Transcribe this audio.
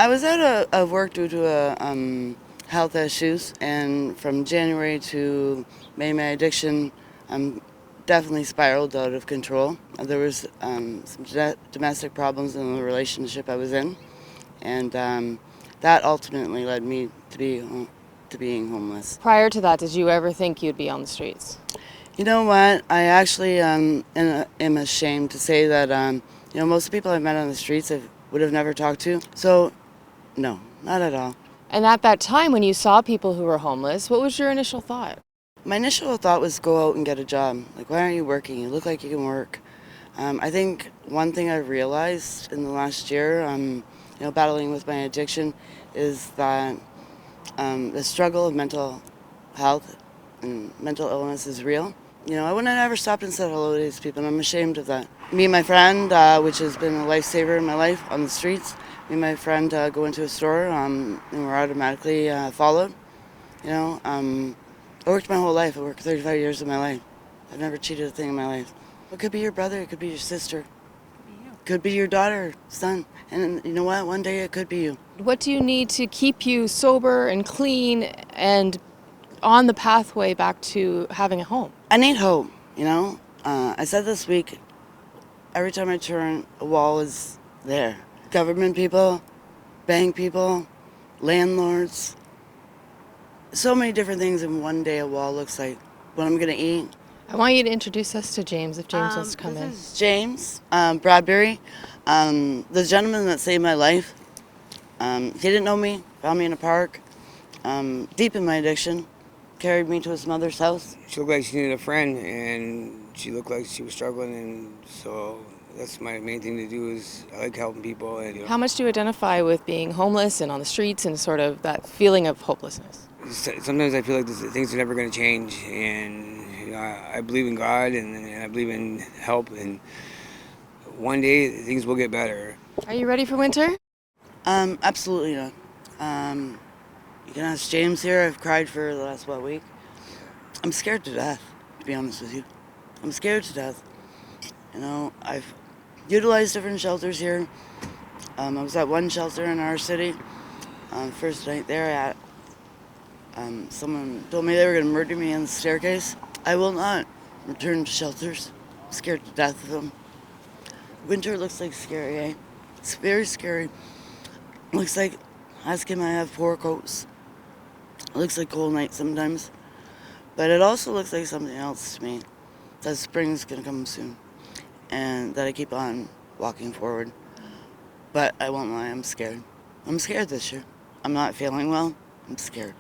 I was out of work due to health issues, and from January to May, my addiction definitely spiraled out of control. There was some domestic problems in the relationship I was in, and that ultimately led me to being homeless. Prior to that, did you ever think you'd be on the streets? You know what? I actually am ashamed to say that most of the people I've met on the streets I would have never talked to. So, no, not at all. And at that time, when you saw people who were homeless, what was your initial thought? My initial thought was go out and get a job. Like, why aren't you working? You look like you can work. I think one thing I've realized in the last year, battling with my addiction, is that the struggle of mental health and mental illness is real. I wouldn't have ever stopped and said hello to these people, and I'm ashamed of that. Me and my friend, which has been a lifesaver in my life on the streets, me and my friend go into a store and we're automatically followed. I worked my whole life. I worked 35 years of my life. I've never cheated a thing in my life. It could be your brother, it could be your sister, it could be your daughter, son, and you know what? One day it could be you. What do you need to keep you sober and clean and on the pathway back to having a home? I need hope, I said this week, every time I turn, a wall is there. Government people, bank people, landlords, so many different things in one day a wall looks like. What I'm going to eat. I want you to introduce us to James, if James wants to come in. This is James Bradbury, the gentleman that saved my life. He didn't know me, found me in a park, deep in my addiction, carried me to his mother's house. She looked like she needed a friend, and she looked like she was struggling, and so that's my main thing to do is I like helping people. And, How much do you identify with being homeless and on the streets and sort of that feeling of hopelessness? Sometimes I feel like things are never going to change, and I believe in God, and I believe in help, and one day things will get better. Are you ready for winter? Absolutely not. You can ask James here. I've cried for the last, week? I'm scared to death, to be honest with you. I'm scared to death. I've utilized different shelters here. I was at one shelter in our city. First night there, someone told me they were going to murder me on the staircase. I will not return to shelters. I'm scared to death of them. Winter looks like scary, eh? It's very scary. Looks like last time I have 4 coats. It looks like cold nights sometimes. But it also looks like something else to me. That spring's going to come soon. And that I keep on walking forward. But I won't lie, I'm scared. I'm scared this year. I'm not feeling well. I'm scared.